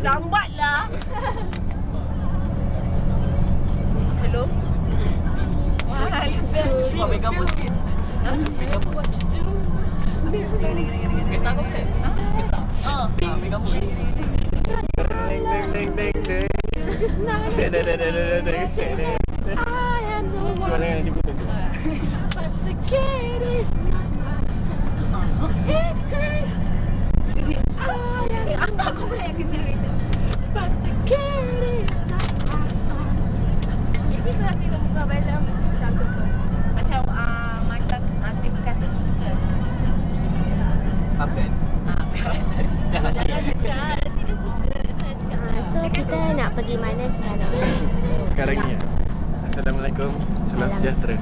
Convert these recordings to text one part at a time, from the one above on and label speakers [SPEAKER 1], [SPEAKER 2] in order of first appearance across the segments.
[SPEAKER 1] Lambatlah. Hello. Wah,
[SPEAKER 2] Cuma ambil gambar sikit. Ambil gambar. Getar kau boleh? Getar? Ambil gambar.
[SPEAKER 3] Suara yang diputus tu.
[SPEAKER 1] Asal kau boleh yang kena itu.
[SPEAKER 4] Jadi kau nak tengok muka Abang sanggup ke?
[SPEAKER 1] Macam terima kasih cinta.
[SPEAKER 2] Apa? Biasa. Jangan
[SPEAKER 4] Jangan
[SPEAKER 2] asyik.
[SPEAKER 4] cakap, nanti dia suka. Saya cakap.
[SPEAKER 5] So kita nak pergi mana sekarang?
[SPEAKER 3] Sekarang ni. Assalamualaikum. Salam sejahtera.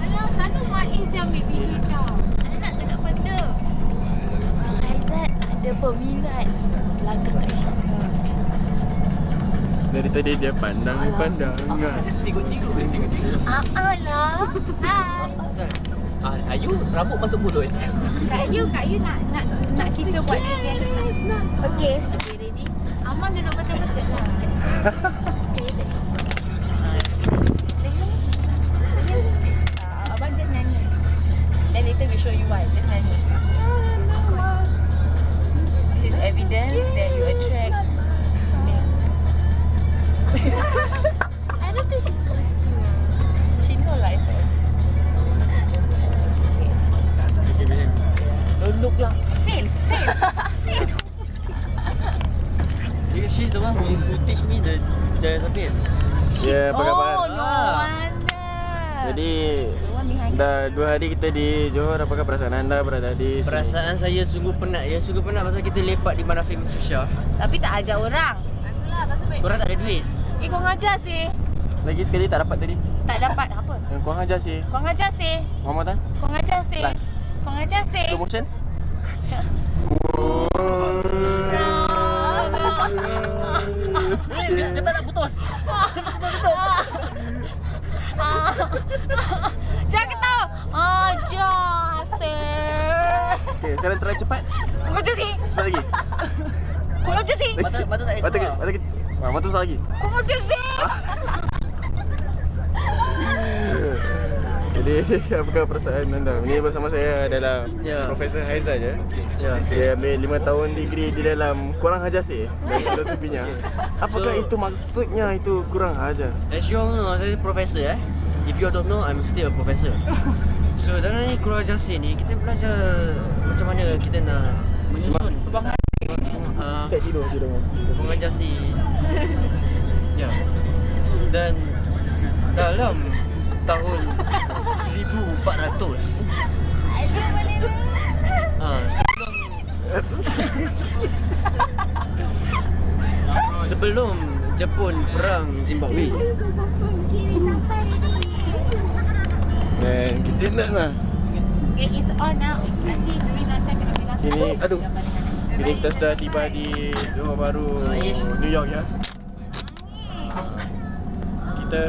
[SPEAKER 4] Alah, selalu Mak jam baby kita. Saya nak cakap benda.
[SPEAKER 1] Aizat ada peminat belakang kat Syika.
[SPEAKER 3] Dari tadi dia pandang-pandangan.
[SPEAKER 2] Tengok.
[SPEAKER 1] Alah.
[SPEAKER 4] Hai.
[SPEAKER 2] Ayu rambut masuk mulut.
[SPEAKER 4] Kak Yu nak
[SPEAKER 1] Kita buat legend.
[SPEAKER 4] Okey.
[SPEAKER 1] Okay, ready?
[SPEAKER 4] Aman duduk betul-betul lah.
[SPEAKER 1] Abang just nyanyi. Then later we show you why. Just nyanyi. This is evidence that you attract males.
[SPEAKER 4] I don't think she's going to.
[SPEAKER 1] She know lah, I said. Don't look lah. Fail.
[SPEAKER 2] She's the one who teach me the subject.
[SPEAKER 3] Ya, apa khabar?
[SPEAKER 1] Oh, no wonder.
[SPEAKER 3] Jadi
[SPEAKER 1] The one behind.
[SPEAKER 3] dah 2 hari kita di Johor. Apakah perasaan anda berada di sini?
[SPEAKER 2] Perasaan saya sungguh penat ya. Sungguh penat pasal kita lepak di Manafik Syah.
[SPEAKER 1] Tapi tak ajak orang.
[SPEAKER 2] Korang tak ada duit.
[SPEAKER 1] Kau ngajar sih.
[SPEAKER 3] Lagi sekali tak dapat tadi.
[SPEAKER 1] Tak dapat apa?
[SPEAKER 3] Kau ajar sih.
[SPEAKER 1] Kau ngajar sih.
[SPEAKER 3] Muhammad tak?
[SPEAKER 1] Kau ngajar sih.
[SPEAKER 3] Last.
[SPEAKER 1] Kau ngajar sih.
[SPEAKER 3] Slow motion.
[SPEAKER 2] Kita nak putus.
[SPEAKER 1] Jangan ketawa. Ajar sih.
[SPEAKER 3] Okey, sekarang try cepat.
[SPEAKER 1] Kau ngajar sih.
[SPEAKER 3] Cepat lagi.
[SPEAKER 1] Kau ngajar sih.
[SPEAKER 2] Mata tak
[SPEAKER 3] Mata
[SPEAKER 2] keluar.
[SPEAKER 3] ke? Mata ke? Mata besar lagi.
[SPEAKER 1] Kau ngajar sih.
[SPEAKER 3] Jadi, apakah perasaan anda? Ini bersama saya adalah
[SPEAKER 2] Ya.
[SPEAKER 3] Profesor Haizat ya.
[SPEAKER 2] Ya.
[SPEAKER 3] Dia ambil 5 tahun degree di dalam kurang ajar sih dari filosofinya. Apakah
[SPEAKER 2] So-
[SPEAKER 3] itu maksudnya itu kurang ajar?
[SPEAKER 2] As you all know, saya profesor If you all don't know, I'm still a professor. So dalam ni kurang jasa ni kita belajar macam mana kita nak menyusun
[SPEAKER 3] Tak tidur.
[SPEAKER 2] pengajasi. Ya. Dan dalam tahun 1400 sebelum Jepun perang Zimbabwe.
[SPEAKER 4] Kiri sampai ni.
[SPEAKER 3] Dan kita nak
[SPEAKER 4] Okay, it's on now. Nanti during lunchtime kena bilang
[SPEAKER 3] ini, aduh. Kini kita sudah tiba di Johor Bahru, New York ya. Kita